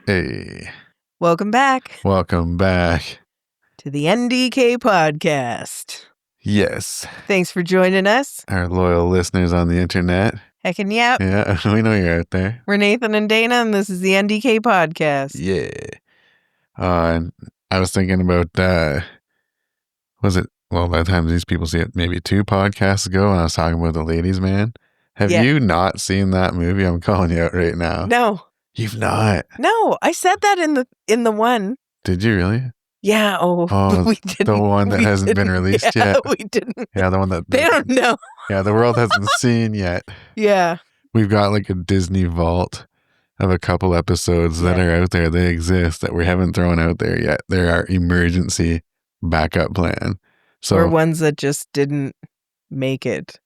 Hey. Welcome back. Welcome back to the NDK podcast. Yes. Thanks for joining us. Our loyal listeners on the internet. Heckin' yep. Yeah, we know you're out there. We're Nathan and Dana, and this is the NDK podcast. Yeah. And I was thinking about, by the time these people see it, maybe 2 podcasts ago, when I was talking about The Ladies' Man. Have you not seen that movie? I'm calling you out right now. No. You've not? No, I said that in the one. Did you really? Yeah. We didn't. The one that hasn't been released yet? We didn't. Yeah, the one that... They don't know. Yeah, the world hasn't seen yet. Yeah. We've got like a Disney vault of a couple episodes that are out there. They exist that we haven't thrown out there yet. They're our emergency backup plan. So, or ones that just didn't make it.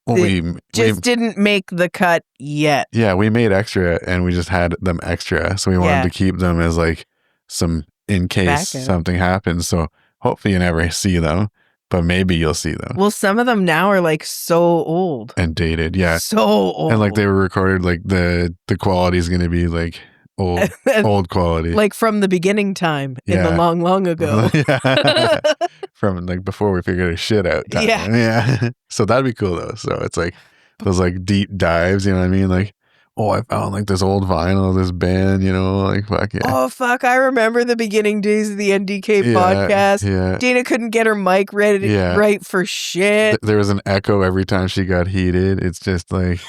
We didn't make the cut yet. Yeah, we made extra and we just had them extra. So we wanted to keep them as like some in case something happens. So hopefully you never see them, but maybe you'll see them. Well, some of them now are like so old. And dated, yeah. So old. And like they were recorded, like the quality is going to be like old quality. Like from the beginning time in the long, long ago. Yeah. From like before we figured our shit out. Time. Yeah. So that'd be cool though. So it's like those like deep dives, you know what I mean? Like, oh, I found like this old vinyl of this band, you know, like fuck yeah. Oh, fuck. I remember the beginning days of the NDK podcast. Yeah. Dana couldn't get her mic ready right for shit. There was an echo every time she got heated. It's just like,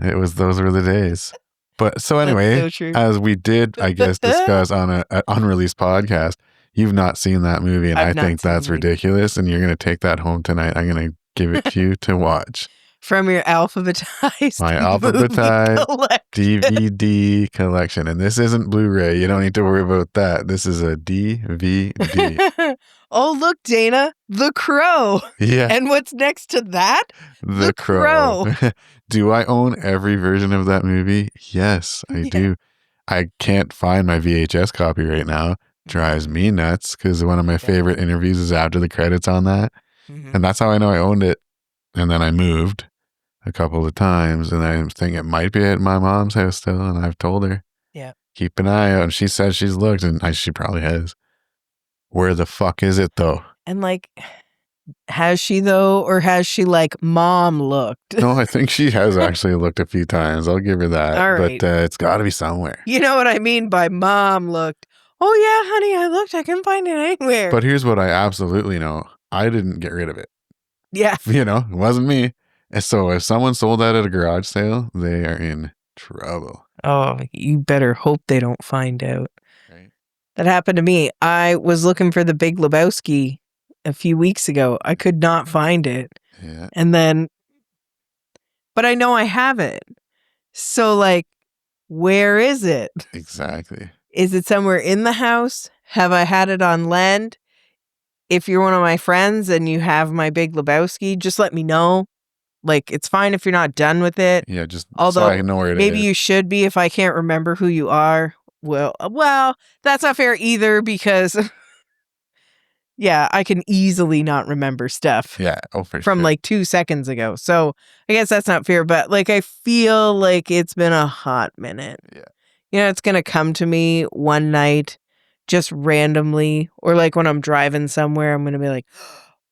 those were the days. But so anyway, as we did, I guess, discuss on an unreleased podcast, you've not seen that movie, and I think that's ridiculous, and you're going to take that home tonight. I'm going to give it to you to watch. From your alphabetized My alphabetized DVD collection. And this isn't Blu-ray. You don't need to worry about that. This is a DVD. Oh, look, Dana, The Crow. Yeah. And what's next to that? The Crow. Do I own every version of that movie? Yes, I do. I can't find my VHS copy right now. Drives me nuts because one of my favorite interviews is after the credits on that. Mm-hmm. And that's how I know I owned it. And then I moved a couple of times, and I think it might be at my mom's house still, and I've told her, keep an eye out. And she says she's looked, and she probably has. Where the fuck is it, though? And like, has she, though, or has she, like, mom looked? No, I think she has actually looked a few times. I'll give her that. All right. But it's got to be somewhere. You know what I mean by mom looked. Oh, yeah, honey, I looked. I couldn't find it anywhere. But here's what I absolutely know. I didn't get rid of it. Yeah. You know, it wasn't me. And so if someone sold that at a garage sale, they are in trouble. Oh, you better hope they don't find out. Right. That happened to me. I was looking for The Big Lebowski a few weeks ago. I could not find it. Yeah. And then, but I know I have it. So like, where is it? Exactly. Is it somewhere in the house? Have I had it on lend? If you're one of my friends and you have my Big Lebowski, just let me know. Like, it's fine if you're not done with it. Yeah, just although so I know where it is. Maybe you should be if I can't remember who you are. Well, that's not fair either because, yeah, I can easily not remember stuff. Yeah, from like 2 seconds ago. So I guess that's not fair. But like, I feel like it's been a hot minute. Yeah. You know, it's going to come to me one night. Just randomly, or like when I'm driving somewhere, I'm going to be like,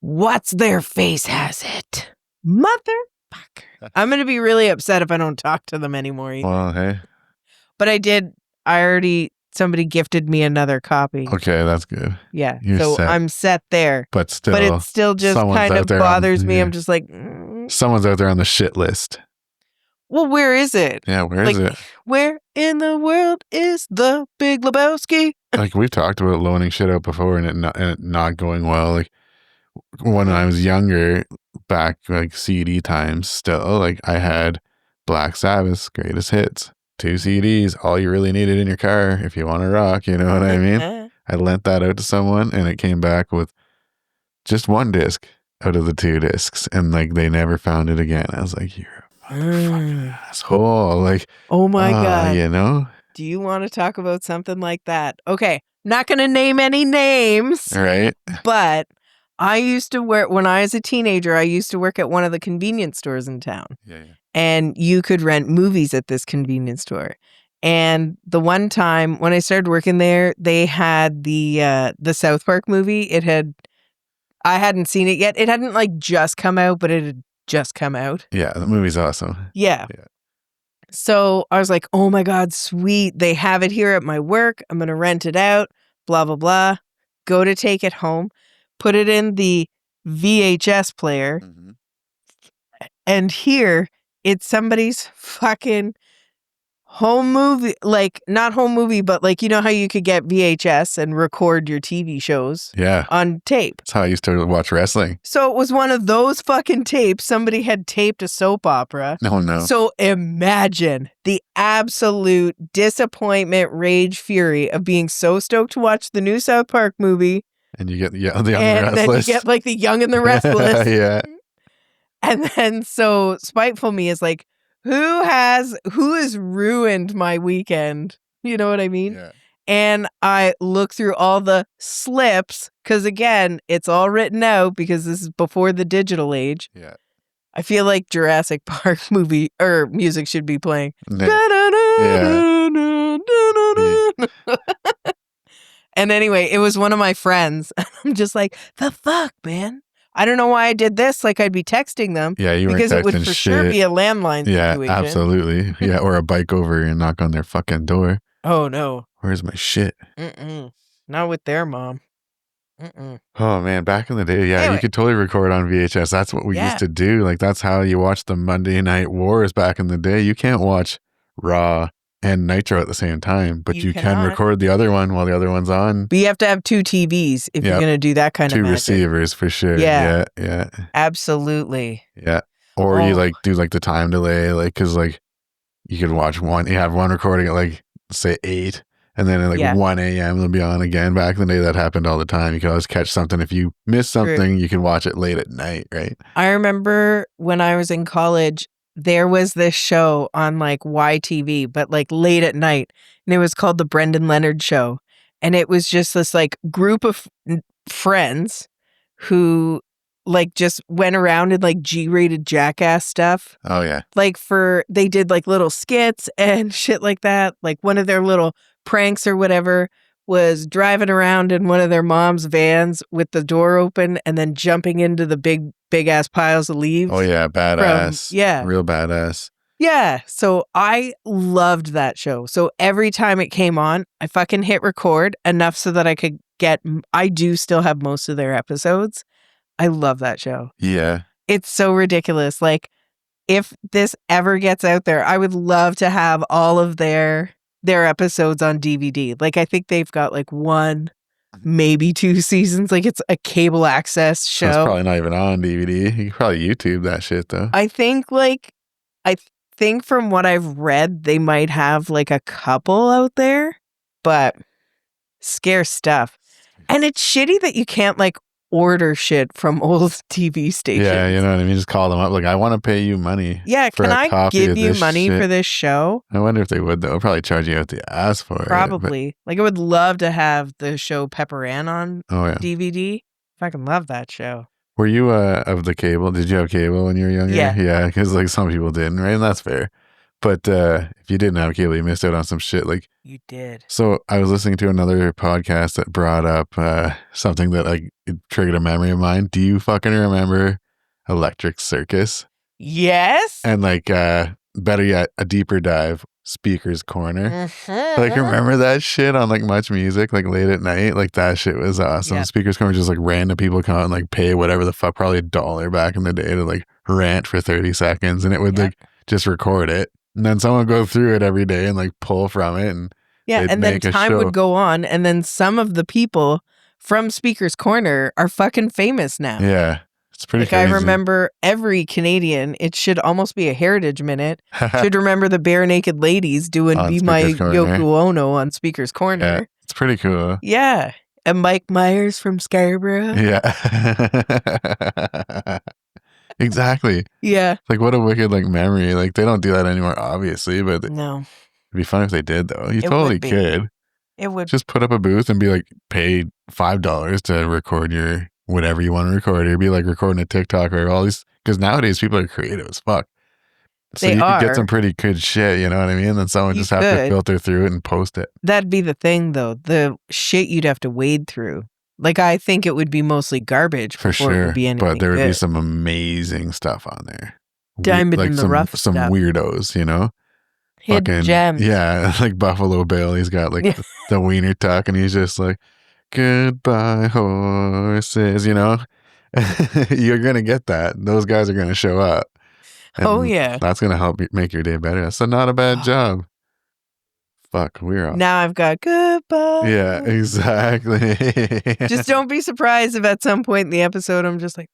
what's their face has it? Motherfucker. I'm going to be really upset if I don't talk to them anymore. Either. Well, hey. But somebody gifted me another copy. Okay, that's good. Yeah. You're so set. I'm set there. But it still just kind of bothers me. I'm just like. Someone's out there on the shit list. Well, where is it? Yeah, where is it? Where in the world is the Big Lebowski? Like, we've talked about loaning shit out before and it not going well. Like, when I was younger, back like CD times still, like I had Black Sabbath's Greatest Hits. 2 CDs, all you really needed in your car if you want to rock, you know what I mean? I lent that out to someone and it came back with just 1 disc out of the 2 discs. And like, they never found it again. I was like, you're a motherfucking asshole. Like, oh my God. You know? Do you want to talk about something like that? Okay. Not going to name any names. Right. But I used to work, when I was a teenager, I used to work at one of the convenience stores in town. Yeah. and you could rent movies at this convenience store. And the one time when I started working there, they had the South Park movie. I hadn't seen it yet. It hadn't like just come out, but it had just come out. Yeah, the movie's awesome. Yeah. So I was like, oh my God, sweet. They have it here at my work. I'm going to rent it out, blah, blah, blah. Go to take it home, put it in the VHS player. Mm-hmm. And here it's somebody's fucking home movie, like not home movie, but like, you know how you could get VHS and record your TV shows on tape. That's how I used to watch wrestling. So it was one of those fucking tapes. Somebody had taped a soap opera. No. So imagine the absolute disappointment, rage, fury of being so stoked to watch the new South Park movie. And you get the Young and the Restless. And then you get like the Young and the Restless. Yeah. And then so Spiteful Me is like, who has ruined my weekend? You know what I mean? Yeah. And I look through all the slips because, again, it's all written out because this is before the digital age. Yeah. I feel like Jurassic Park movie or music should be playing. And anyway, it was one of my friends. I'm just like, the fuck, man? I don't know why I did this. Like I'd be texting them. Yeah, you were because texting it would for sure be a landline situation. Yeah, absolutely. Yeah, or a bike over and knock on their fucking door. Oh no. Where's my shit? Not with their mom. Oh man, back in the day, yeah, Anyway. you could totally record on VHS. That's what we used to do. Like that's how you watch the Monday Night Wars back in the day. You can't watch Raw and Nitro at the same time, but you can record the other one while the other one's on. But you have to have two TVs if you're going to do that kind of magic. 2 receivers for sure. Yeah. Absolutely. Yeah. Or you like do like the time delay, like because like you could watch one. You have one recording at like say 8, and then at like 1 a.m. they'll be on again. Back in the day, that happened all the time. You could always catch something. If you miss something, you can watch it late at night, right? I remember when I was in college, there was this show on like YTV, but like late at night, and it was called The Brendan Leonard Show. And it was just this like group of friends who like just went around and like G-rated jackass stuff. Oh yeah. Like they did like little skits and shit like that. Like one of their little pranks or whatever was driving around in one of their mom's vans with the door open and then jumping into the big ass piles of leaves. Oh yeah, badass. Real badass. Yeah. So I loved that show. So every time it came on, I fucking hit record enough so that I do still have most of their episodes. I love that show. Yeah. It's so ridiculous. Like if this ever gets out there, I would love to have all of their episodes on DVD. Like I think they've got like 1, maybe 2 seasons. Like it's a cable access show. So it's probably not even on DVD. You can probably YouTube that shit though. I think from what I've read, they might have like a couple out there, but scarce stuff. And it's shitty that you can't like order shit from old TV stations. Yeah, you know what I mean? Just call them up. Like, I want to pay you money. Yeah, can I give you money for this show? I wonder if they would, though. They'll probably charge you out the ass for it. Probably. Like, I would love to have the show Pepper Ann on DVD. Fucking love that show. Were you of the cable? Did you have cable when you were younger? Yeah. Yeah, because like some people didn't, right? And that's fair. But if you didn't have cable, you missed out on some shit. Like you did. So I was listening to another podcast that brought up something that like it triggered a memory of mine. Do you fucking remember Electric Circus? Yes. And like better yet, a deeper dive, Speaker's Corner. Mm-hmm. Like remember that shit on like Much Music, like late at night? Like that shit was awesome. Yep. Speaker's Corner, just like random people come out and like pay whatever the fuck, probably $1 back in the day to like rant for 30 seconds, and it would like just record it. And then someone would go through it every day and like pull from it. And and then time would go on. And then some of the people from Speaker's Corner are fucking famous now. Yeah. It's pretty crazy. I remember every Canadian, it should almost be a Heritage Minute, should remember the Bare Naked Ladies doing Be My Yoko Ono on Speaker's Corner. Yeah, it's pretty cool. Yeah. And Mike Myers from Scarborough. Yeah. Exactly. Yeah. Like what a wicked like memory. Like they don't do that anymore, obviously, but no. It'd be fun if they did though. You totally could. It would just put up a booth and be like, pay $5 to record your whatever you want to record. It'd be like recording a TikTok or all these, because nowadays people are creative as fuck. So They you could get are. some pretty good shit, you know what I mean? Then someone You just have to could. filter through it and post it. That'd be the thing, though. The shit you'd have to wade through. Like, I think it would be mostly garbage For before it would sure. be anything But there would be good. some amazing stuff on there. Diamond like in the some rough some stuff. weirdos, you know? Hidden gems. Yeah, like Buffalo Bill. He's got like the wiener tuck and he's just like, goodbye horses, you know? You're going to get that. Those guys are going to show up. And Oh, yeah. that's going to help make your day better. That's not a bad job. Fuck, we're off. Now I've got goodbye. Yeah, exactly. Just don't be surprised if at some point in the episode I'm just like,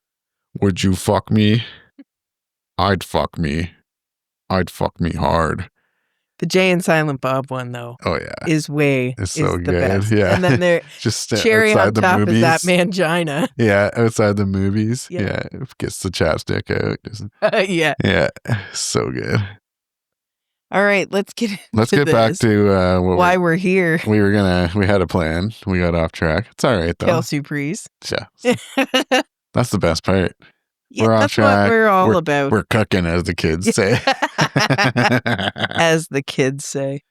would you fuck me? I'd fuck me. I'd fuck me hard. the Jay and Silent Bob one, though, Oh, yeah. is It's so the good. best. Yeah. And then they're just cherry outside on the top movies. is that mangina. Yeah, outside the movies. Yeah. Yeah, gets the chapstick out. Just, Yeah. yeah, so good. All right, let's get back to why we're here. We had a plan. We got off track. It's all right though. Kelsey Priest. Yeah. That's the best part. Yeah, we're off that's track. what we're all about. We're cooking, as the kids say. As the kids say.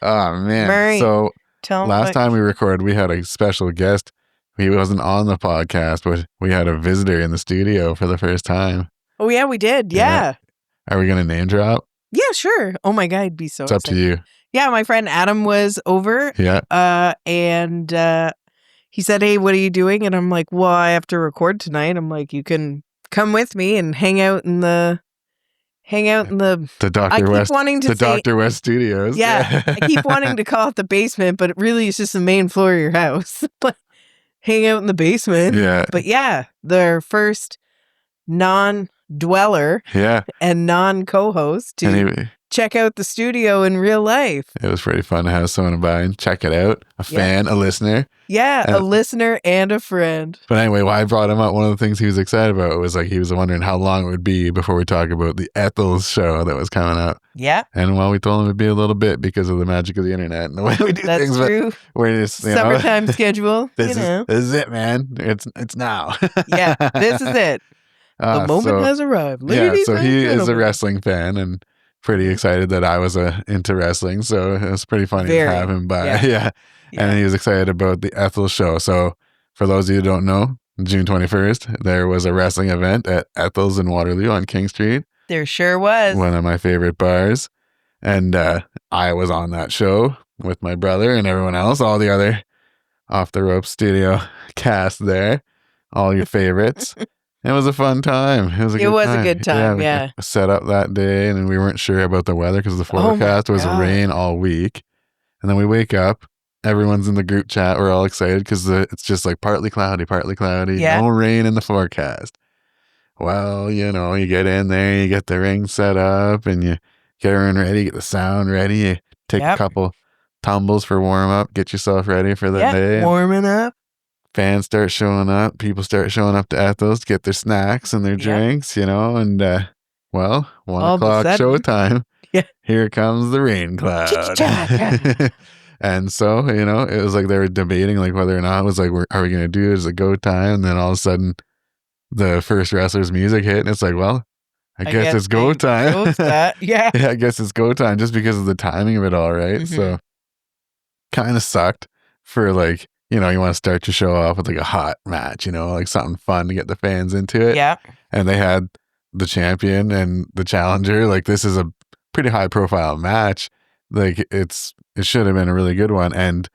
Oh man. Murray, so tell last time we recorded, we had a special guest. He wasn't on the podcast, but we had a visitor in the studio for the first time. Oh yeah, we did. Yeah. Are we gonna name drop? Yeah, sure. Oh my God, I'd be so It's up to you. Yeah, my friend Adam was over. Yeah. And he said, "Hey, what are you doing?" And I'm like, "Well, I have to record tonight." I'm like, "You can come with me and hang out in the Dr. West, wanting to say, Dr. West Studios." Yeah, I keep wanting to call it the basement, but it really is just the main floor of your house. But hang out in the basement. Yeah. But yeah, their first non-dweller and non-co-host to check out the studio in real life. It was pretty fun to have someone by and check it out. A fan, a listener. Yeah, a listener and a friend. But anyway, why I brought him up, one of the things he was excited about was like he was wondering how long it would be before we talk about the Ethel's show that was coming up. Yeah. And well, we told him it'd be a little bit because of the magic of the internet and the way we do things. That's true. But we're just, summertime schedule. This is it, man. It's now. Yeah, this is it. The moment has arrived. Ladies so he and is a wrestling fan and pretty excited that I was into wrestling. So it was pretty funny to have him by. Yeah. And he was excited about the Ethel show. So for those of you who don't know, June 21st, there was a wrestling event at Ethel's in Waterloo on King Street. There sure was. One of my favorite bars. And I was on that show with my brother and everyone else, all the other Off the Rope studio cast there, all your favorites. It was a fun time. It was a good time. Yeah. We set up that day and we weren't sure about the weather because the forecast was rain all week. And then we wake up. Everyone's in the group chat. We're all excited because it's just like partly cloudy. Yeah. No rain in the forecast. Well, you get in there, you get the ring set up and you get everyone ready, get the sound ready. You take a couple tumbles for warm up, get yourself ready for the day. Warming up. Fans start showing up. People start showing up to Ethel's to get their snacks and their drinks, and 1 o'clock showtime. Yeah. Here comes the rain cloud. And so, it was like they were debating like whether or not it was like, are we going to do it? Is it go time? And then all of a sudden the first wrestler's music hit and it's like, well, I guess it's go time. Yeah. I guess it's go time just because of the timing of it all, right? Mm-hmm. So kind of sucked for like, you want to start your show off with like a hot match, like something fun to get the fans into it. Yeah. And they had the champion and the challenger. Like this is a pretty high profile match. Like it should have been a really good one. And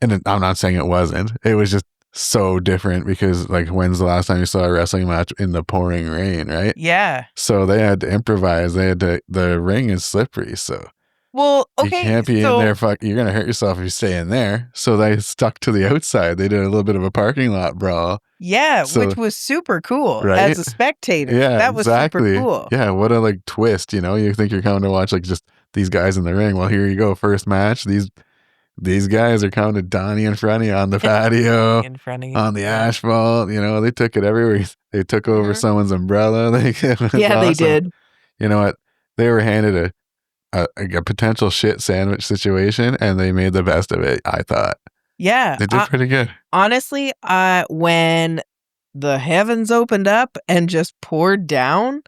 I'm not saying it wasn't. It was just so different because like when's the last time you saw a wrestling match in the pouring rain, right? Yeah. So they had to improvise. The ring is slippery, so well, okay, you can't be in there. You're gonna hurt yourself if you stay in there. So they stuck to the outside. They did a little bit of a parking lot brawl. Yeah, which was super cool right? as a spectator. Yeah, that was super cool. Yeah, what a like twist. You think you're coming to watch like just these guys in the ring. Well, here you go, first match. These guys are coming to Donnie in front of you on the patio, on the asphalt. They took it everywhere. They took over someone's umbrella. Awesome. They did. You know what? They were handed a potential shit sandwich situation, and they made the best of it, I thought. Yeah. They did pretty good. Honestly, when the heavens opened up and just poured down,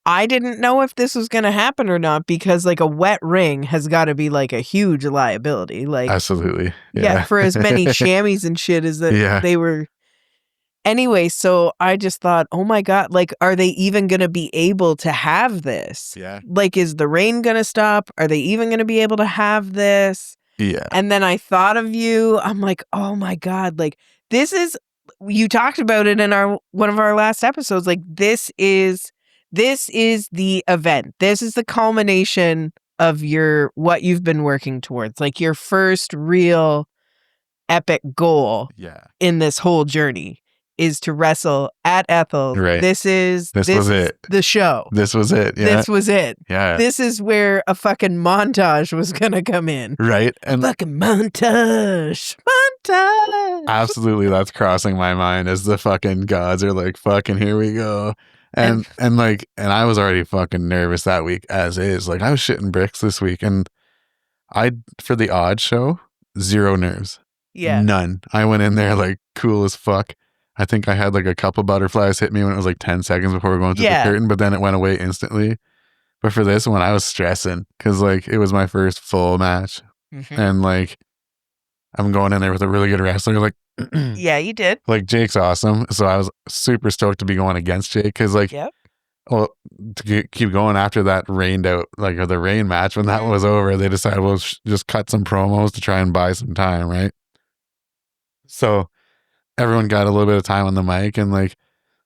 I didn't know if this was going to happen or not because like a wet ring has got to be like a huge liability. Like, Absolutely. yeah, for as many chamois and shit as that they were. Anyway, so I just thought, oh my God, like, are they even going to be able to have this? Yeah. Like, is the rain going to stop? Are they even going to be able to have this? Yeah. And then I thought of you. I'm like, oh my God, like, this is, you talked about it in one of our last episodes. Like, this is the event. This is the culmination of what you've been working towards, like your first real epic goal in this whole journey is to wrestle at Ethel. Right. This was it. The show. This was it. Yeah. This was it. Yeah. This is where a fucking montage was going to come in. Right. And fucking montage. Absolutely. That's crossing my mind as the fucking gods are like, fucking here we go. And I was already fucking nervous that week as is. Like I was shitting bricks this week and for the odd show, 0 nerves. Yeah. None. I went in there like cool as fuck. I think I had like a couple butterflies hit me when it was like 10 seconds before we were going through the curtain, but then it went away instantly. But for this one, I was stressing because like it was my first full match. Mm-hmm. And like I'm going in there with a really good wrestler. Like, yeah, you did. Like Jake's awesome. So I was super stoked to be going against Jake because like, well, to keep going after that rained out, like or the rain match, when that was over, they decided we'll just cut some promos to try and buy some time, right? So everyone got a little bit of time on the mic and like,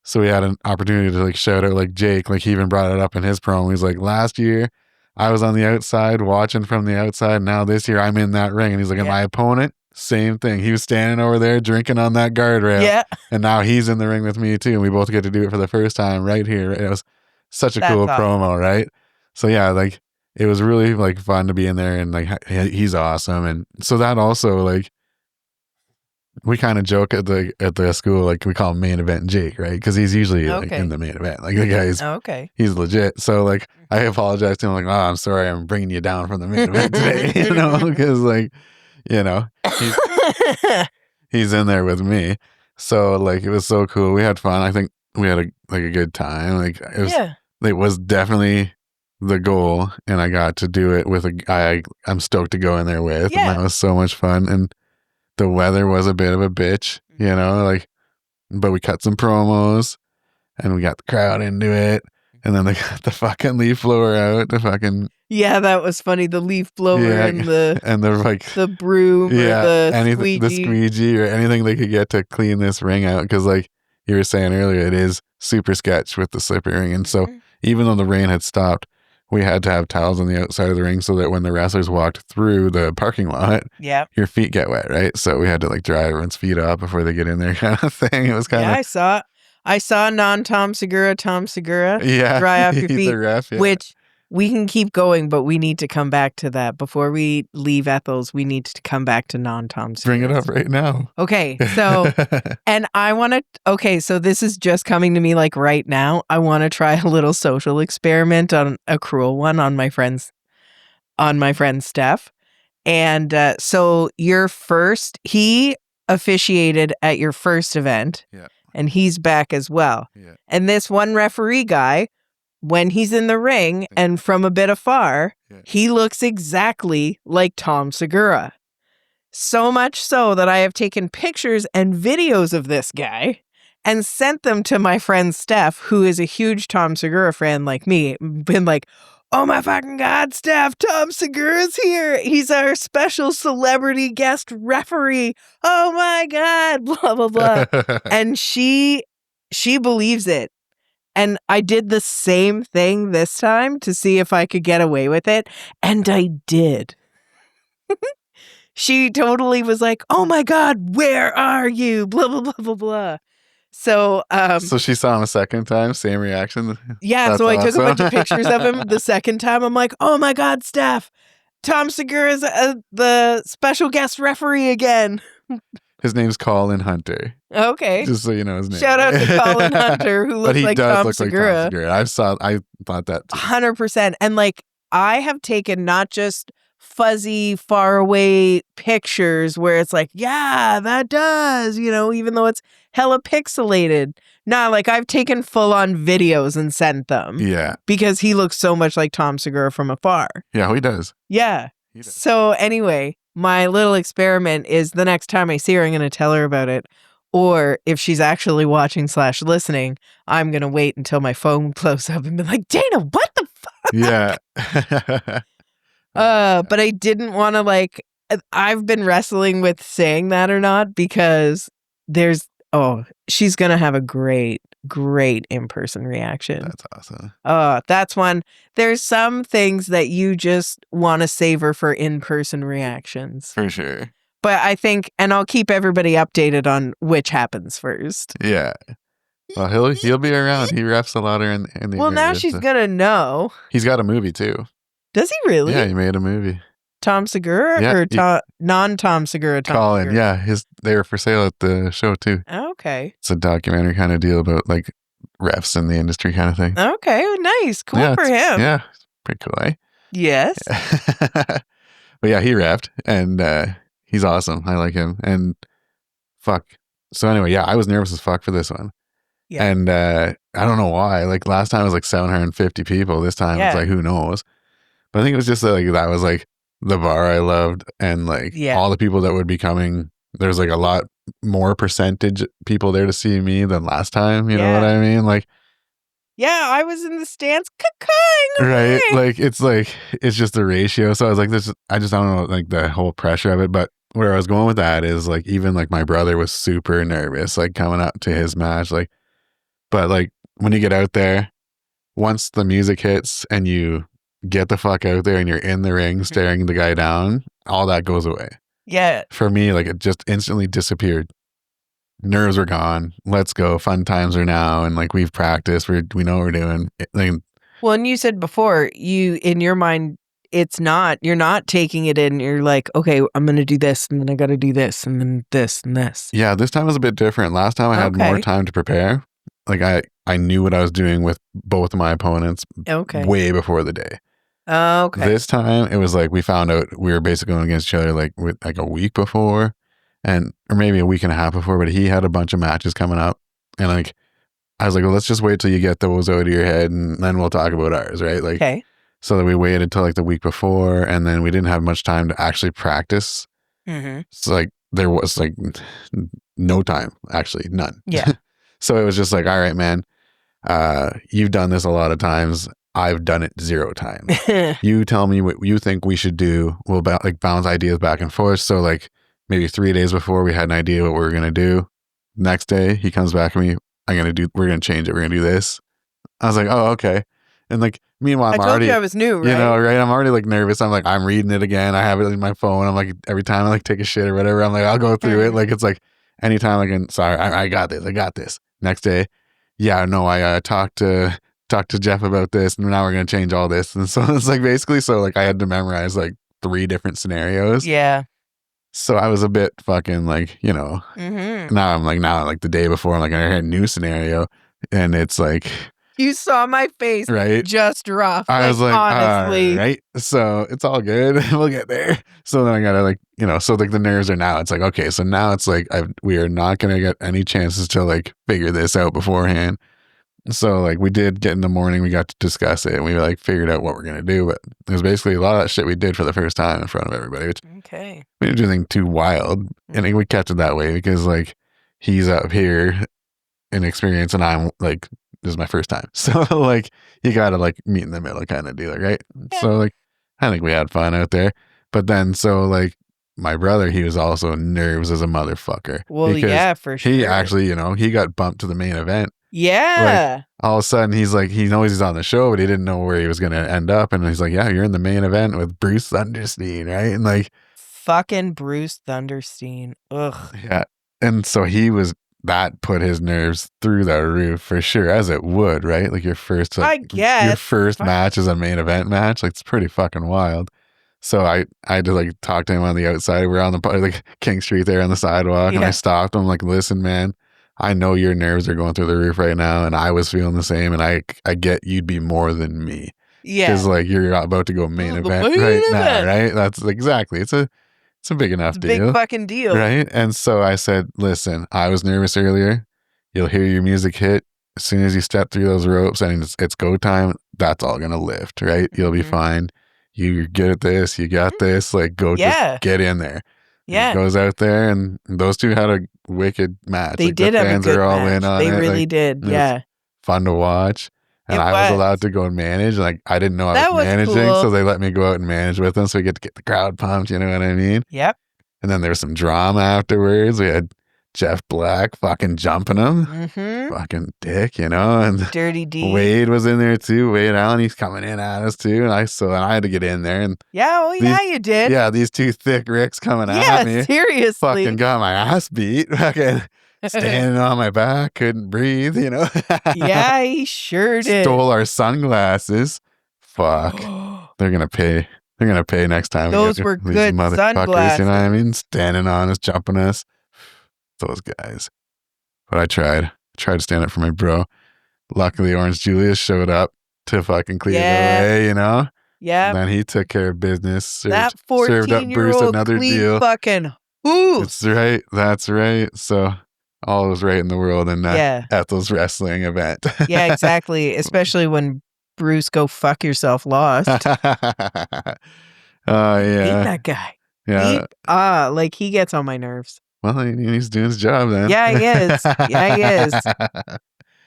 so we had an opportunity to like shout out like Jake, like he even brought it up in his promo. He's like, last year I was on the outside watching from the outside. Now this year I'm in that ring. And he's like, and my opponent, same thing. He was standing over there drinking on that guardrail. Yeah. And now he's in the ring with me too. And we both get to do it for the first time right here. Right? It was such a cool promo, right? So yeah, like it was really like fun to be in there and like he's awesome. And so that also like, we kind of joke at the school, like we call him main event Jake, right? Because he's usually like in the main event. Like the guy's he's legit. So like I apologize to him, like, oh, I'm sorry, I'm bringing you down from the main event today, you know, because like, you know, he's in there with me. So like it was so cool. We had fun. I think we had a good time. Like it was definitely the goal, and I got to do it with a guy I'm stoked to go in there with, and that was so much fun. And the weather was a bit of a bitch, you know, like, but we cut some promos and we got the crowd into it. And then they got the fucking leaf blower out, the fucking. Yeah, that was funny. The leaf blower and the like the broom or the anything, the squeegee or anything they could get to clean this ring out. Cause like you were saying earlier, it is super sketch with the slippery ring. And so even though the rain had stopped, we had to have towels on the outside of the ring so that when the wrestlers walked through the parking lot, your feet get wet, right? So we had to like dry everyone's feet up before they get in there, kind of thing. It was kind of. I saw non-Tom Segura dry off your feet, the ref, which we can keep going, but we need to come back to that before we leave Ethel's. We need to come back to non-Tom Segura. Bring it up right now. Okay, so and I want to. Okay, so this is just coming to me like right now. I want to try a little social experiment on a cruel one on my friend Steph, and so he officiated at your first event, and he's back as well. Yeah. And this one referee guy, when he's in the ring and from a bit afar, he looks exactly like Tom Segura. So much so that I have taken pictures and videos of this guy and sent them to my friend Steph, who is a huge Tom Segura fan like me. Been like, oh my fucking God, Steph, Tom Segura's here. He's our special celebrity guest referee. Oh my God, blah, blah, blah. And she believes it. And I did the same thing this time to see if I could get away with it. And I did. She totally was like, oh my God, where are you? Blah, blah, blah, blah, blah. So so she saw him a second time, same reaction? Yeah, That's so I took a awesome. bunch of pictures of him the second time. I'm like, oh my God, Steph, Tom Segura is the special guest referee again. His name's Colin Hunter. Okay. Just so you know his name. Shout out to Colin Hunter, who looks like Tom Segura. Like Tom Segura. I thought that too. 100%. And like, I have taken not just fuzzy, far away pictures where it's like, yeah, that does, even though it's hella pixelated. Nah, like I've taken full on videos and sent them. Yeah. Because he looks so much like Tom Segura from afar. Yeah, he does. Yeah. He does. So anyway, my little experiment is the next time I see her, I'm going to tell her about it. Or if she's actually watching / listening, I'm going to wait until my phone blows up and be like, Dana, what the fuck? Yeah. But I didn't want to I've been wrestling with saying that or not because she's going to have a great in-person reaction. That's awesome. That's one. There's some things that you just want to savor for in-person reactions. For sure. But I think, and I'll keep everybody updated on which happens first. Yeah. Well, he'll be around. He refs a lot in the Well, area, now she's gonna know. He's got a movie too. Does he really? Yeah, he made a movie. Tom Segura or non-Tom Segura? Colin, Segura? yeah, they were for sale at the show too. Okay. It's a documentary kind of deal about like refs in the industry kind of thing. Okay, nice, cool for him. Yeah, it's pretty cool, eh? Yes. But yeah, he refed and he's awesome. I like him. And fuck. So anyway, yeah, I was nervous as fuck for this one. Yeah. And I don't know why. Like last time it was like 750 people. This time it's like who knows. But I think it was just like that was like the bar I loved and like all the people that would be coming. There's like a lot more percentage people there to see me than last time. You know what I mean? Like, yeah, I was in the stands, right? Like it's just the ratio. So I was like, I just don't know like the whole pressure of it. But where I was going with that is like even like my brother was super nervous, like coming up to his match, like. But like when you get out there, once the music hits and you get the fuck out there and you're in the ring staring the guy down, all that goes away. Yeah. For me, like it just instantly disappeared. Nerves are gone. Let's go. Fun times are now. And like we've practiced. We know what we're doing. Well, and you said before, in your mind, you're not taking it in. You're like, okay, I'm going to do this and then I got to do this and then this and this. Yeah, this time was a bit different. Last time I had more time to prepare. Like I knew what I was doing with both of my opponents way before the day. Okay. This time it was like we found out we were basically going against each other like with like a week before or maybe a week and a half before, but he had a bunch of matches coming up and like I was like, well, let's just wait till you get those out of your head and then we'll talk about ours, right? Like so that we waited till like the week before and then we didn't have much time to actually practice. Mm-hmm. So like there was like no time, actually, none. Yeah. So it was just like, all right, man, you've done this a lot of times. I've done it 0 times. You tell me what you think we should do. We'll bounce ideas back and forth. So like maybe 3 days before we had an idea what we were going to do. Next day he comes back to me. We're going to change it. We're going to do this. I was like, oh, okay. And like, meanwhile, I told you I was new, right? You know, right? I'm already like nervous. I'm like, I'm reading it again. I have it in my phone. I'm like, every time I like take a shit or whatever, I'm like, I'll go through it. Like, it's like anytime I can, sorry, I got this. I got this. Next day, yeah, no, I talked to Jeff about this, and now we're gonna change all this, and so it's like basically, so like I had to memorize like 3 different scenarios. Yeah. So I was a bit fucking like, you know. Mm-hmm. Now like the day before, I'm like I had a new scenario, and it's like. You saw my face, right? Just rough. I was like, honestly, right. So it's all good. We'll get there. So then I gotta like, you know, so like the nerves are now. It's like, okay, so now it's like we are not gonna get any chances to like figure this out beforehand. So like we did get in the morning, we got to discuss it, and we like figured out what we're gonna do. But it was basically a lot of that shit we did for the first time in front of everybody. Which we didn't do anything too wild, and we kept it that way because like he's up here in experience, and I'm like. This is my first time. So like you gotta like meet in the middle kind of deal, right? Yeah. So like I think we had fun out there. But then so like my brother, he was also nervous as a motherfucker. Well, yeah, for sure. He actually, you know, he got bumped to the main event. Yeah. Like, all of a sudden he's like, he knows he's on the show, but he didn't know where he was gonna end up. And he's like, yeah, you're in the main event with Bruce Thunderstein, right? And like fucking Bruce Thunderstein. Ugh. Yeah. And so that put his nerves through the roof for sure, as it would, right? Like your first, like, I guess your first match is a main event match. Like it's pretty fucking wild. So I had to like talk to him on the outside. We're on the like King Street there on the sidewalk, and I stopped him like, listen, man, I know your nerves are going through the roof right now, and I was feeling the same, and I get you'd be more than me. Because like you're about to go main event right now, right? That's exactly. It's a big enough It's a deal. big fucking deal. Right? And so I said, listen, I was nervous earlier. You'll hear your music hit. As soon as you step through those ropes and it's go time, that's all going to lift, right? You'll be fine. You're good at this. You got this. Like, go just get in there. And he goes out there, and those two had a wicked match. They like, did the have a fans good are all match. in on they it. really like, did. It Yeah. was fun to watch. And I was allowed to go and manage. Like, I didn't know I was managing, cool. so they let me go out and manage with them. So we get to get the crowd pumped. You know what I mean? Yep. And then there was some drama afterwards. We had Jeff Black fucking jumping him. Fucking dick, you know? And Dirty D. Wade was in there too. Wade Allen, he's coming in at us too. And I had to get in there. And you did. Yeah, these two thick ricks coming at me. Seriously. Fucking got my ass beat. Fucking standing on my back, couldn't breathe, you know? Yeah, he sure did. Stole our sunglasses. Fuck. They're gonna pay. They're gonna pay next time. Those were good sunglasses. You know what I mean? Standing on us, jumping us. Those guys. But I tried to stand up for my bro. Luckily, Orange Julius showed up to fucking clear the way, you know? Yeah. And then he took care of business. That served up Bruce 14-year-old another clean deal. fucking hoos. That's right. So all was right in the world in Ethel's wrestling event. Yeah, exactly. Especially when Bruce Go Fuck Yourself lost. Oh, yeah. Hate that guy. Yeah. Like he gets on my nerves. Well, he's doing his job then. Yeah, he is.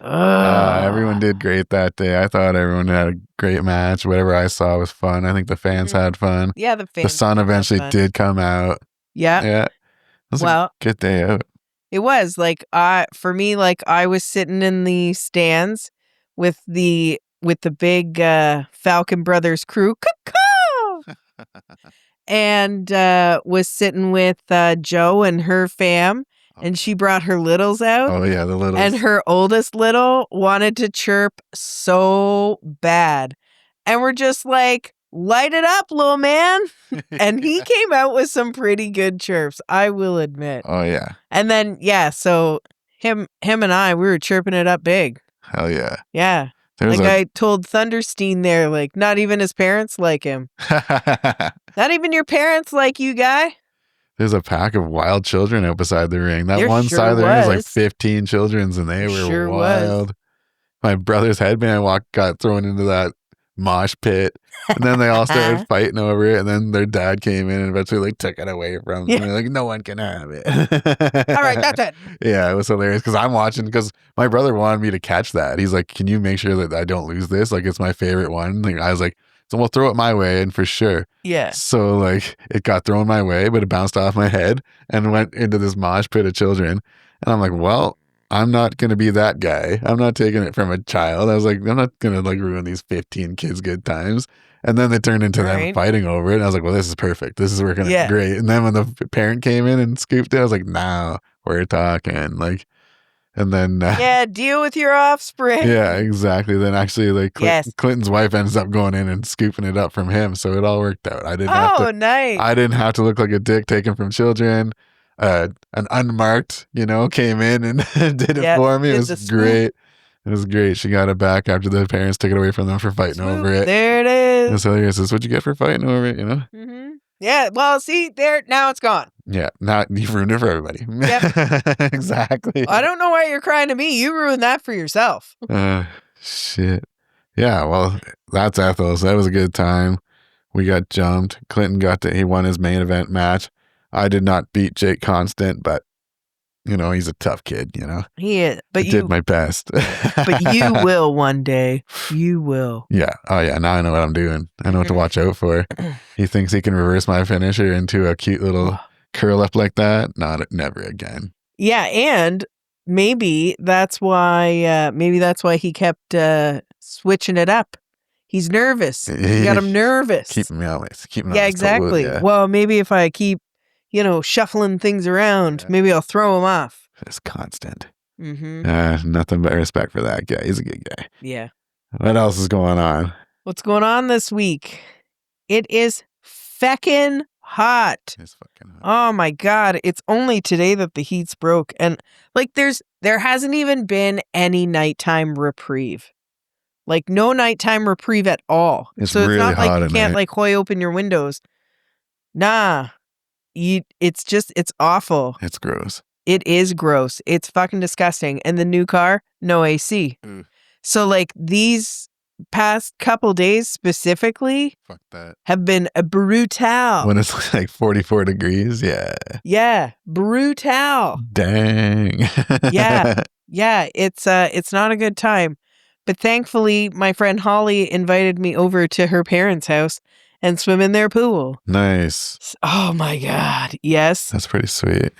Everyone did great that day. I thought everyone had a great match. Whatever I saw was fun. I think the fans had fun. Yeah, the fans. The sun eventually did come out. Yeah. Yeah. It was a good day out. It was like for me, like I was sitting in the stands with the big Falcon Brothers crew. And was sitting with Joe and her fam, and she brought her littles out. Oh, yeah, the littles. And her oldest little wanted to chirp so bad. And we're just like, light it up, little man. And he came out with some pretty good chirps, I will admit. Oh, yeah. And then, so him and I, we were chirping it up big. Hell yeah. Yeah. I told Thunderstein there, like, not even his parents like him. Not even your parents like you, guy. There's a pack of wild children out beside the ring. That one side of the ring is like 15 children, and they were wild. My brother's headband got thrown into that mosh pit, and then they all started fighting over it, and then their dad came in and eventually took it away from them. Like, no one can have it. All right, that's it. Yeah, it was hilarious because I'm watching because my brother wanted me to catch that. He's like, can you make sure that I don't lose this? Like, it's my favorite one. Like, I was like, so we'll throw it my way, and for sure. Yeah. So like it got thrown my way, but it bounced off my head and went into this mosh pit of children. And I'm like, well, I'm not going to be that guy. I'm not taking it from a child. I was like, I'm not going to like ruin these 15 kids' good times. And then they turned into them fighting over it. And I was like, well, this is perfect. This is working out great. And then when the parent came in and scooped it, I was like, now we're talking. Like, and then deal with your offspring. Yeah, exactly. Then actually, like Clinton's wife ends up going in and scooping it up from him, so it all worked out. I didn't have to look like a dick taken from children. An unmarked, came in and did it for me. It was great. It was great. She got it back after the parents took it away from them for fighting over it. There it is. It was hilarious. This is what you get for fighting over it, Mm-hmm. Yeah, well, see, now it's gone. Yeah, now you've ruined it for everybody. Yep. Exactly. I don't know why you're crying to me. You ruined that for yourself. Shit. Yeah, well, that's Ethel. So that was a good time. We got jumped. Clinton he won his main event match. I did not beat Jake Constant, but, he's a tough kid, He is. But I did my best. But you will one day. You will. Yeah. Oh, yeah. Now I know what I'm doing. I know what to watch out for. He thinks he can reverse my finisher into a cute little curl up like that. Never again. Yeah. And maybe that's why he kept switching it up. He's nervous. You got him nervous. Keeping me always. Yeah, exactly. Toes, yeah. Well, maybe if I keep, shuffling things around, maybe I'll throw him off. It's Constant. Mm-hmm. Nothing but respect for that guy. He's a good guy. Yeah. What else is going on? What's going on this week? It is feckin' hot. It's fucking hot. Oh my God. It's only today that the heat's broke. And like there hasn't even been any nighttime reprieve. Like no nighttime reprieve at all. It's so it's really not like hot you at can't night. like hoy open your windows. Nah. It's awful. It's gross. It is gross. It's fucking disgusting. And the new car, no AC. So like these past couple days specifically Fuck that. have been a brutal. When it's like 44 degrees, yeah. Yeah, brutal. Dang. Yeah. Yeah, it's not a good time. But thankfully, my friend Holly invited me over to her parents' house and swim in their pool. Nice. Oh my God. Yes. That's pretty sweet.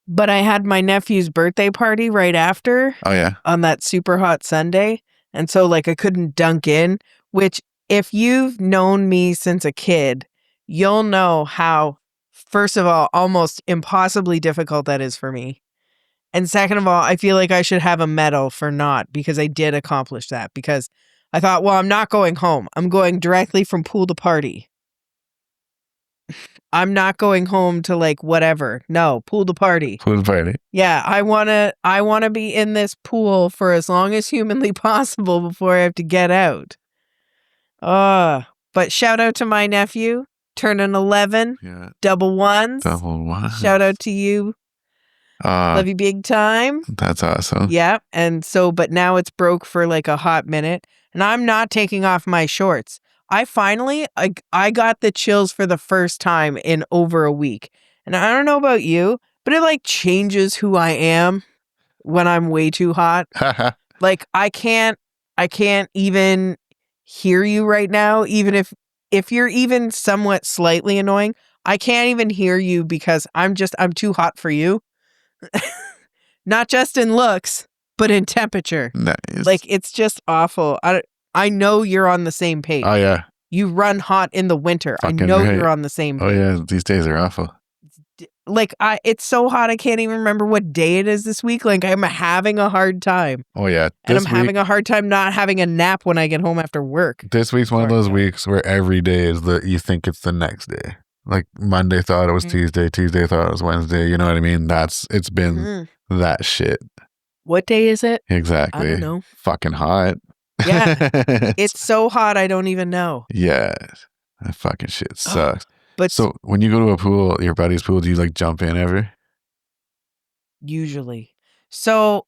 But I had my nephew's birthday party right after Oh, yeah. on that super hot Sunday. And so like I couldn't dunk in, which if you've known me since a kid, you'll know how, first of all, almost impossibly difficult that is for me. And second of all, I feel like I should have a medal for not, because I did accomplish that. Because I thought, well, I'm not going home. I'm going directly from pool to party. I'm not going home to like whatever. No, pool to party. Pool party. Yeah, I wanna be in this pool for as long as humanly possible before I have to get out. But shout out to my nephew, turning 11, Yeah. double ones. Double one. Shout out to you. Love you big time. That's awesome. Yeah, and so, but now it's broke for like a hot minute, and I'm not taking off my shorts. I got the chills for the first time in over a week. And I don't know about you, but it like changes who I am when I'm way too hot. Like I can't even hear you right now, even if you're even somewhat slightly annoying. I can't even hear you because I'm too hot for you. Not just in looks, but in temperature. Nice. Like it's just awful. I know you're on the same page. Oh, yeah. You run hot in the winter. Fucking I know right. you're on the same page. Oh, yeah. These days are awful. Like it's so hot I can't even remember what day it is this week. Like I'm having a hard time. Oh, yeah. And I'm having a hard time not having a nap when I get home after work. This week's one of those weeks where every day is you think it's the next day. Like Monday thought it was Tuesday thought it was Wednesday. You know what I mean? It's been that shit. What day is it? Exactly. I don't know. Fucking hot. Yeah. It's so hot I don't even know. Yeah. That fucking shit sucks. But so when you go to a pool, your buddy's pool, do you like jump in ever? Usually. So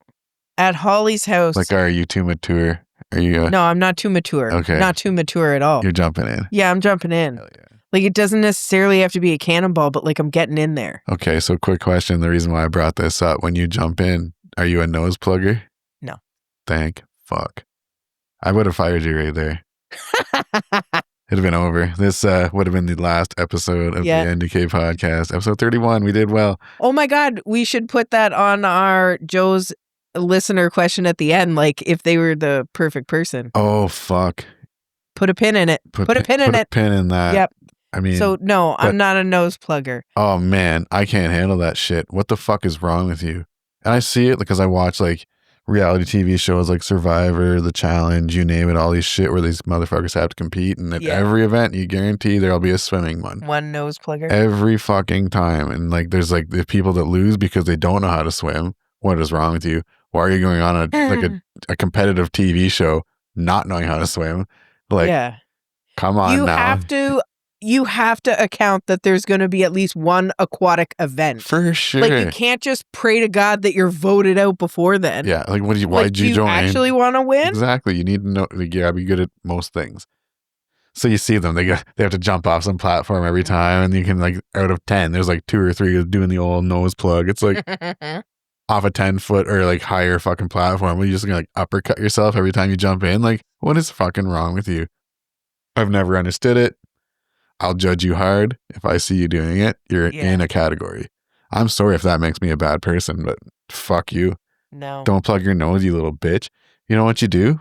at Holly's house. Like, are you too mature? Are you? No, I'm not too mature. Okay. Not too mature at all. You're jumping in. Yeah, I'm jumping in. Hell yeah. Like it doesn't necessarily have to be a cannonball, but like I'm getting in there. Okay, so quick question. The reason why I brought this up, when you jump in, are you a nose plugger? No. Thank fuck. I would have fired you right there. It'd have been over. This would have been the last episode of the NDK podcast. Episode 31. We did well. Oh my God. We should put that on our Joe's listener question at the end. Like if they were the perfect person. Oh, fuck. Put a pin in it. Put a pin in it. Put a pin in that. Yep. I mean. So no, I'm not a nose plugger. Oh man, I can't handle that shit. What the fuck is wrong with you? And I see it because I watch like reality TV shows like Survivor, The Challenge, you name it, all these shit where these motherfuckers have to compete. And at every event, you guarantee there'll be a swimming one. One nose plugger. Every fucking time. And like, there's like the people that lose because they don't know how to swim. What is wrong with you? Why are you going on a competitive TV show not knowing how to swim? Like, come on now. You have to account that there's going to be at least one aquatic event. For sure. Like you can't just pray to God that you're voted out before then. Yeah. Like why'd you join? You actually want to win? Exactly. You need to know, like, you gotta be good at most things. So you see them, they have to jump off some platform every time, and you can like, out of 10, there's like 2 or 3 doing the old nose plug. It's like off a 10-foot or like higher fucking platform. Are you just gonna like uppercut yourself every time you jump in? Like, what is fucking wrong with you? I've never understood it. I'll judge you hard. If I see you doing it, you're in a category. I'm sorry if that makes me a bad person, but fuck you. No. Don't plug your nose, you little bitch. You know what you do?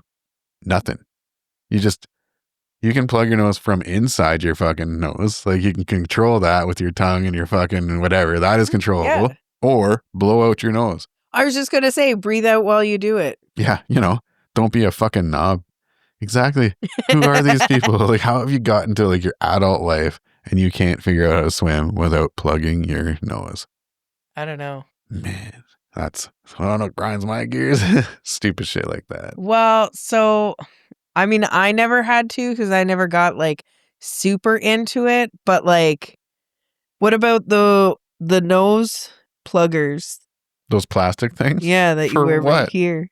Nothing. You can plug your nose from inside your fucking nose. Like you can control that with your tongue and your fucking whatever. That is controllable. Yeah. Or blow out your nose. I was just going to say, breathe out while you do it. Yeah. Don't be a fucking knob. Exactly. Who are these people? Like, how have you gotten to like your adult life and you can't figure out how to swim without plugging your nose? I don't know. Man, I don't know, grinds my gears. Stupid shit like that. Well, so I mean, I never had to because I never got like super into it. But like, what about the nose pluggers? Those plastic things? Yeah, that you For wear right what? here.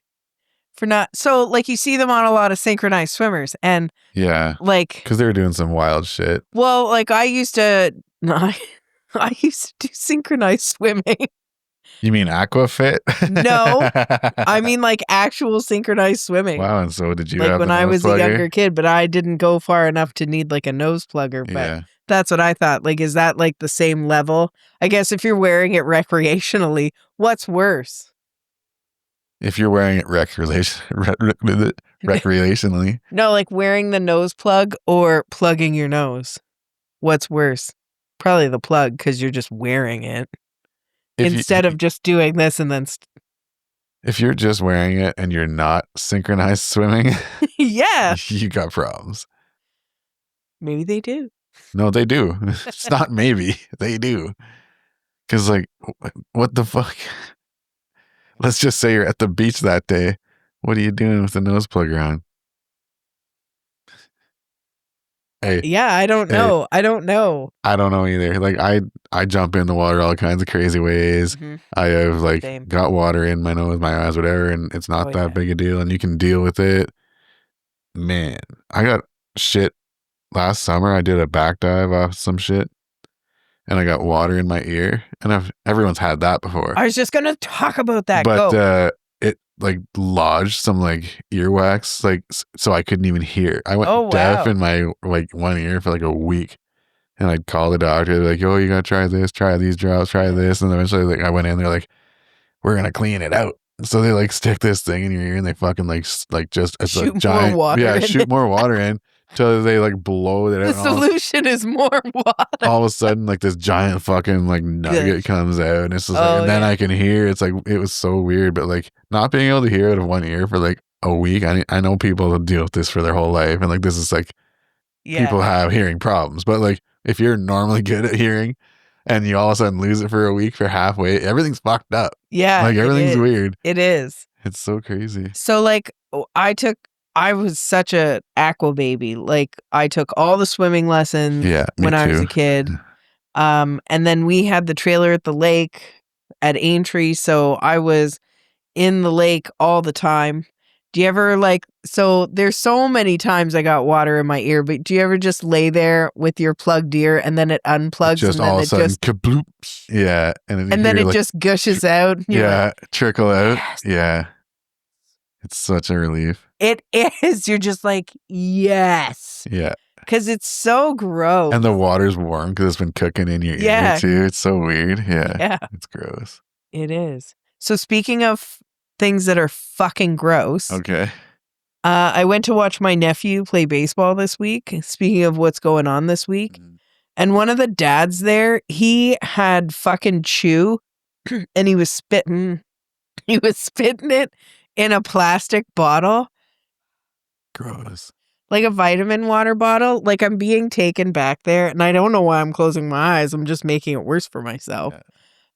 For not so like you see them on a lot of synchronized swimmers and Yeah. like Because they were doing some wild shit. well, like I used to I used to do synchronized swimming. You mean Aquafit? No, I mean like actual synchronized swimming. Wow, and so did you Like have when the I nose was a plugger? younger kid, but I didn't go far enough to need like a nose plugger. But Yeah. that's what I thought. Like, is that like the same level? I guess if you're wearing it recreationally, what's worse? If you're wearing it recreationally. No, like wearing the nose plug or plugging your nose. What's worse? Probably the plug because you're just wearing it instead of just doing this and then. If you're just wearing it and you're not synchronized swimming, Yeah, you got problems. maybe they do. No, they do. It's not maybe. They do. Because, like, what the fuck? Let's just say you're at the beach that day. What are you doing with the nose plugger on? Hey, Yeah, I don't know. I don't know. I don't know either. Like, I jump in the water all kinds of crazy ways. Mhm. I have, like, Same. got water in my nose, my eyes, whatever, and it's not that big a deal, and you can deal with it. Man, I got shit last summer. I did a back dive off some shit, and I got water in my ear, and everyone's had that before. I was just gonna talk about that. But it like lodged some like earwax, like so I couldn't even hear. I went deaf in my like one ear for like a week, and I'd call the doctor. They're like, "Oh, you gotta try this, try these drops, try this," and eventually, like I went in. They're like, "We're gonna clean it out." So they like stick this thing in your ear and they fucking like just it's shoot a giant more water. shoot more water in till they like blow it out. The solution is more water. All of a sudden, like this giant fucking like nugget comes out, and it's just like, and then I can hear. It's like it was so weird, but like not being able to hear out of one ear for like a week. I know people that deal with this for their whole life, and like this is like people have hearing problems, but like if you're normally good at hearing, and you all of a sudden lose it for a week for halfway, everything's fucked up. Yeah, like everything's weird. It is. It's so crazy. So like I was such a aqua baby. Like I took all the swimming lessons when I was a kid. And then we had the trailer at the lake at Aintree, so I was in the lake all the time. Do you ever like so there's so many times I got water in my ear, but do you ever just lay there with your plugged ear and then it unplugs just and then all of a sudden kabloop. Yeah. And then it like, just gushes out. Yeah, like, trickle out. Yes. Yeah. It's such a relief. It is. You're just like, yes. Yeah. Because it's so gross. And the water's warm because it's been cooking in your ear too. It's so weird. Yeah. It's gross. It is. So speaking of things that are fucking gross. Okay. I went to watch my nephew play baseball this week. Speaking of what's going on this week. Mm-hmm. And one of the dads there, he had fucking chew and he was spitting. He was spitting it in a plastic bottle. Gross. Like a vitamin water bottle. Like I'm being taken back there. And I don't know why I'm closing my eyes. I'm just making it worse for myself. Yeah.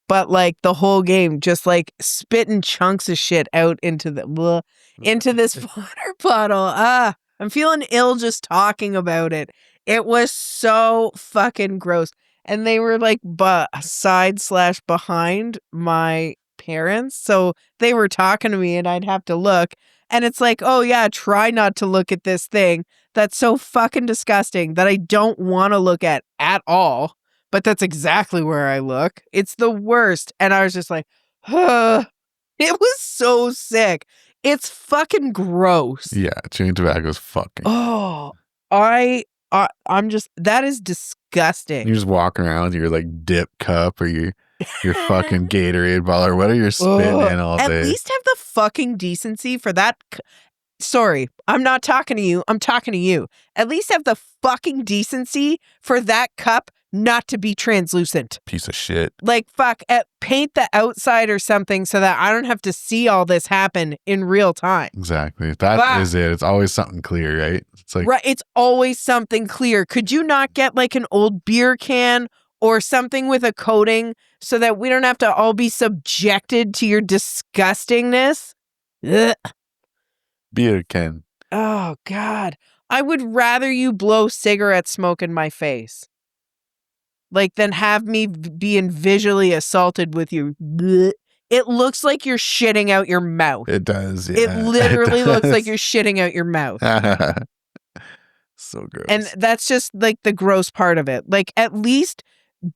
But like the whole game, just like spitting chunks of shit out into this water bottle. I'm feeling ill just talking about it. It was so fucking gross. And they were like side/behind my parents. So they were talking to me and I'd have to look. And it's like, oh yeah, try not to look at this thing that's so fucking disgusting that I don't want to look at all. But that's exactly where I look. It's the worst. And I was just like, it was so sick. It's fucking gross. Yeah, chewing tobacco is fucking. Oh, I'm just, that is disgusting. You just walk around with your like dip cup or your fucking Gatorade bottle or whatever you're spitting in all day. At least have the fucking decency for that. Sorry, I'm not talking to you. I'm talking to you. At least have the fucking decency for that cup not to be translucent. Piece of shit. Like, fuck, paint the outside or something so that I don't have to see all this happen in real time. Exactly. That is it. It's always something clear, right? It's like, right. It's always something clear. Could you not get like an old beer can or something with a coating so that we don't have to all be subjected to your disgustingness? Ugh. Beer can. Oh, God. I would rather you blow cigarette smoke in my face. Like, than have me being visually assaulted with you. Blech. It looks like you're shitting out your mouth. It does, yeah. It literally looks like does. you're shitting out your mouth. So gross. And that's just like the gross part of it. Like, at least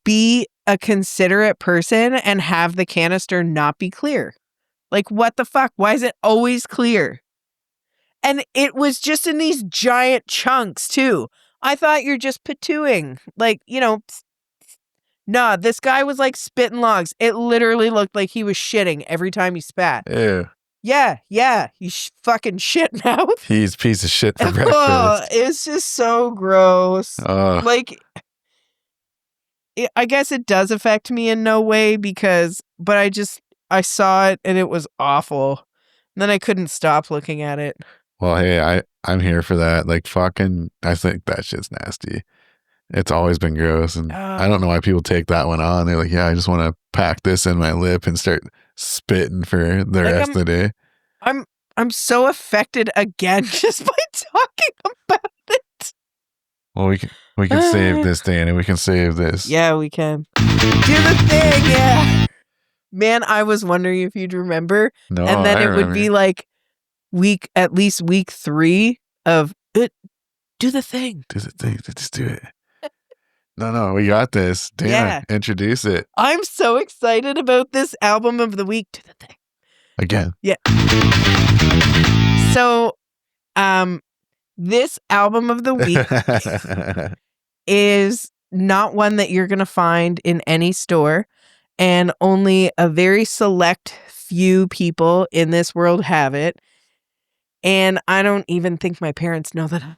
be a considerate person and have the canister not be clear. Like, what the fuck? Why is it always clear? And it was just in these giant chunks, too. I thought you're just patooing. Like, nah, this guy was like spitting logs. It literally looked like he was shitting every time he spat. Ew. Yeah, you fucking shit mouth. He's a piece of shit for Oh, breakfast. it's just so gross. Oh. Like, I guess it does affect me in no way but I saw it and it was awful. And then I couldn't stop looking at it. Well, hey, I'm here for that. Like, fucking, I think that shit's nasty. It's always been gross, and I don't know why people take that one on. They're like, yeah, I just want to pack this in my lip and start spitting for the rest of the day. I'm so affected again just by talking about it. Well, we can save this, Danny. We can save this. Yeah, we can. Do the thing, yeah. Man, I was wondering if you'd remember. No, and then I it remember. would be like at least week 3 of it. Do the thing. Do the thing. Just do it. No, we got this. Dana, introduce it. I'm so excited about this album of the week. Do the thing. Again. Yeah. So, this album of the week is not one that you're going to find in any store, and only a very select few people in this world have it. And I don't even think my parents know that.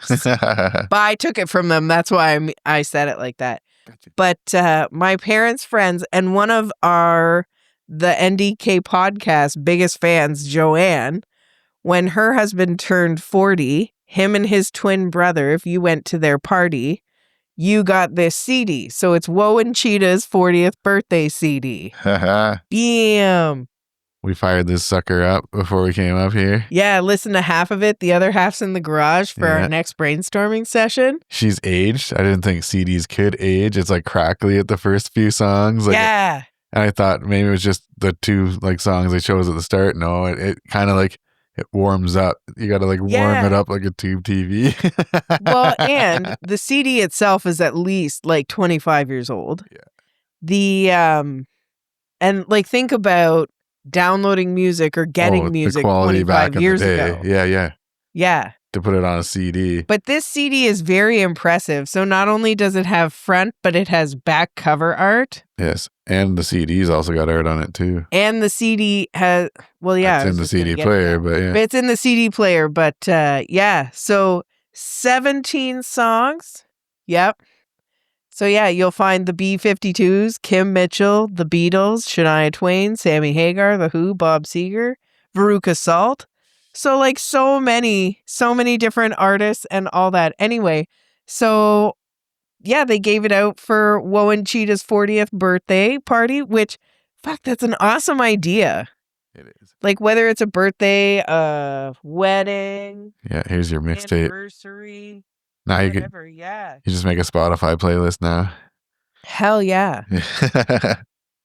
But I took it from them. That's why I said it like that. Gotcha. But my parents' friends and one of the NDK podcast biggest fans, Joanne, when her husband turned 40, him and his twin brother, if you went to their party, you got this CD. So it's Woe and Cheetah's 40th birthday CD. Bam. We fired this sucker up before we came up here. Yeah, listen to half of it. The other half's in the garage for our next brainstorming session. She's aged. I didn't think CDs could age. It's like crackly at the first few songs. Like, yeah. And I thought maybe it was just the 2 like songs they chose at the start. No, it kind of like it warms up. You got to like warm it up like a tube TV. Well, and the CD itself is at least like 25 years old. Yeah. And like think about downloading music or getting music 25 years ago. Yeah. To put it on a CD. But this CD is very impressive. So not only does it have front, but it has back cover art. Yes. And the CD's also got art on it too. And the CD has, well, yeah. It's in the CD player, but yeah. It's in the CD player, but yeah. So 17 songs. Yep. So yeah, you'll find the B-52s, Kim Mitchell, the Beatles, Shania Twain, Sammy Hagar, The Who, Bob Seger, Veruca Salt. So like so many different artists and all that. Anyway, so yeah, they gave it out for Woe and Cheetah's 40th birthday party, which, fuck, that's an awesome idea. It is. Like whether it's a birthday, a wedding. Yeah, here's your mixtape. Anniversary. Now whatever, you just make a Spotify playlist now. Hell yeah.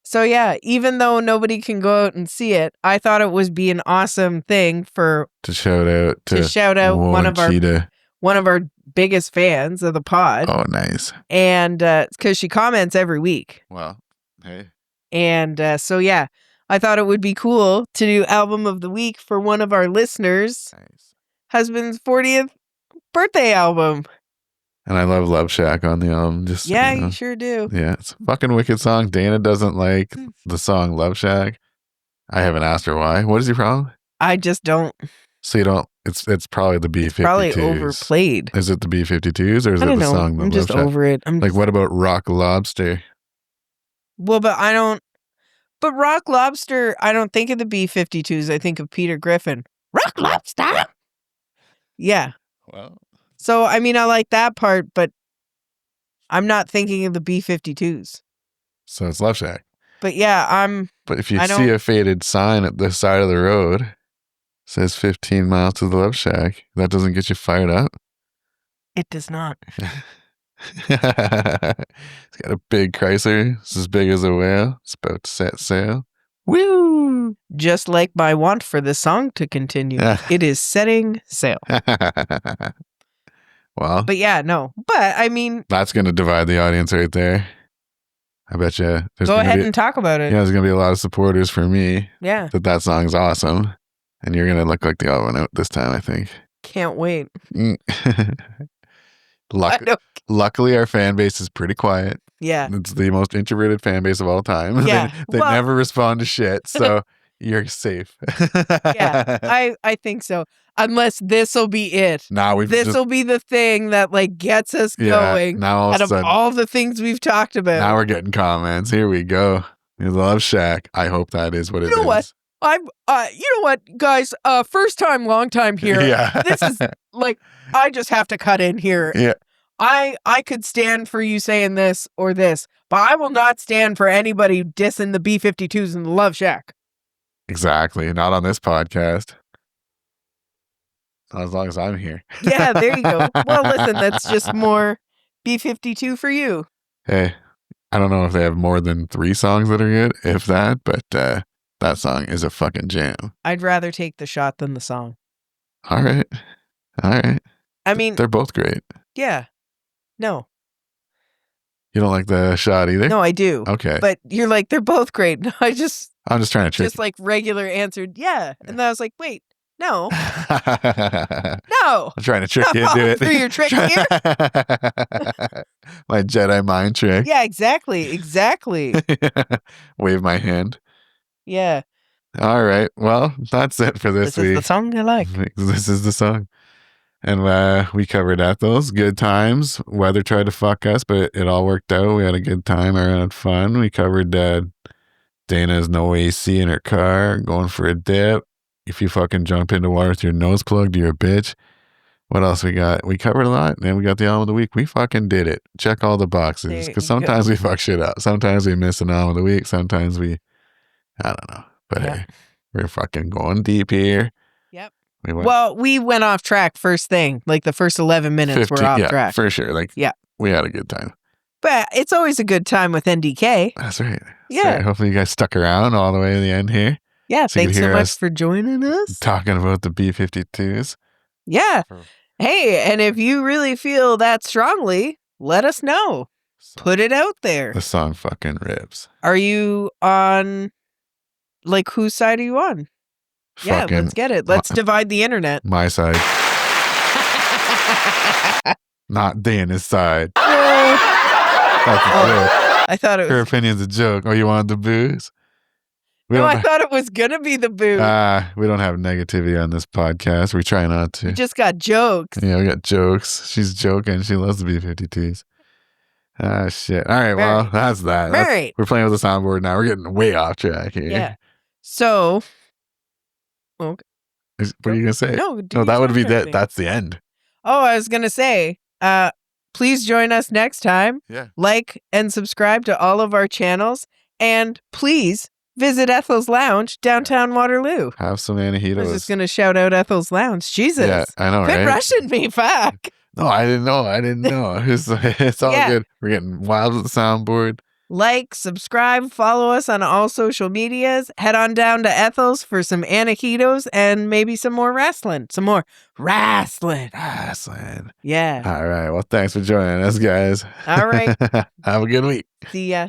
So yeah, even though nobody can go out and see it, I thought it would be an awesome thing to shout out one of our biggest fans of the pod. Oh, nice. And because she comments every week. Well, hey. And so yeah, I thought it would be cool to do album of the week for one of our listeners' husband's 40th birthday album. And I love Love Shack on the album. Just you sure do. Yeah, it's a fucking wicked song. Dana doesn't like the song Love Shack. I haven't asked her why. What is your problem? I just don't. So you don't. It's probably the B-52s. It's probably overplayed. Is it the B-52s or is it the song? I'm just over it. Like, what about Rock Lobster? Well, but I don't. But Rock Lobster, I don't think of the B-52s. I think of Peter Griffin. Rock Lobster. Yeah. Well. So, I mean, I like that part, but I'm not thinking of the B-52s. So it's Love Shack. But yeah, But if you see a faded sign at the side of the road, Says 15 miles to the Love Shack. That doesn't get you fired up? It does not. It's got a big Chrysler. It's as big as a whale. It's about to set sail. Woo! Just like my want for the song to continue. It is setting sail. Well, But yeah, no. But I mean, that's going to divide the audience right there. I bet you there's go ahead and talk about it. Yeah, there's going to be a lot of supporters for me. Yeah. That song's awesome. And you're going to look like the odd one out this time, I think. Can't wait. Luckily, our fan base is pretty quiet. Yeah. It's the most introverted fan base of all time. Yeah. They never respond to shit. So you're safe. Yeah, I think so. Unless this will be it. This will be the thing that like gets us going. Now out of all the things we've talked about. Now we're getting comments. Here we go. The Love Shack. I hope that is what it is. You know what? You know what, guys? First time, long time here. Yeah. This is like, I just have to cut in here. Yeah. I could stand for you saying this or this, but I will not stand for anybody dissing the B-52s in the Love Shack. Exactly. Not on this podcast. Not as long as I'm here. Yeah, there you go. Well, listen, that's just more B-52 for you. Hey, I don't know if they have more than 3 songs that are good, if that, but that song is a fucking jam. I'd rather take the shot than the song. All right. I mean, they're both great. Yeah. No. You don't like the shot either? No, I do. Okay. But you're like, they're both great. No, I'm just trying to trick just like regular answered, yeah. And then I was like, wait, no. No. I'm trying to trick you into it. Through your trick here? My Jedi mind trick. Yeah, exactly. Wave my hand. Yeah. All right. Well, that's it for this week. This is the song I like. This is the song. And we covered Ethel's good times. Weather tried to fuck us, but it all worked out. We had a good time. I had fun. We covered Dana's no AC in her car, going for a dip. If you fucking jump into water with your nose plugged, you're a bitch. What else we got? We covered a lot. And then we got the album of the week. We fucking did it. Check all the boxes. Because sometimes we fuck shit up. Sometimes we miss an album of the week. Sometimes I don't know. But hey, we're fucking going deep here. Yep. We went off track first thing. Like the first 11 minutes were off track. For sure. We had a good time. But it's always a good time with NDK. That's right. Right. Hopefully you guys stuck around all the way to the end here. Yeah, thanks so much for joining us. Talking about the B-52s. Yeah. Hey, and if you really feel that strongly, let us know. Put it out there. The song fucking rips. Are you on, like, whose side are you on? Yeah, let's get it. Let's divide the internet. My side. Not Dana's side. That's a joke. I thought it was. Her opinion's a joke. Oh, you wanted the booze? I thought it was going to be the booze. We don't have negativity on this podcast. We try not to. We just got jokes. Yeah, we got jokes. She's joking. She loves the B-52s. Ah, shit. All right, well, that's that. We're playing with the soundboard now. We're getting way off track here. Yeah. So... Okay. What are you going to say? No, that would be that. That's the end. Oh, I was going to say, please join us next time. Yeah. Like and subscribe to all of our channels. And please visit Ethel's Lounge, downtown Waterloo. Have some annihitos. I was just going to shout out Ethel's Lounge. Jesus. Yeah, I know, Quit rushing me, fuck. No, I didn't know. It's all good. We're getting wild with the soundboard. Like, subscribe, follow us on all social medias. Head on down to Ethel's for some annihitos and maybe some more wrestling. Yeah. All right. Well, thanks for joining us, guys. All right. Have a good week. See ya.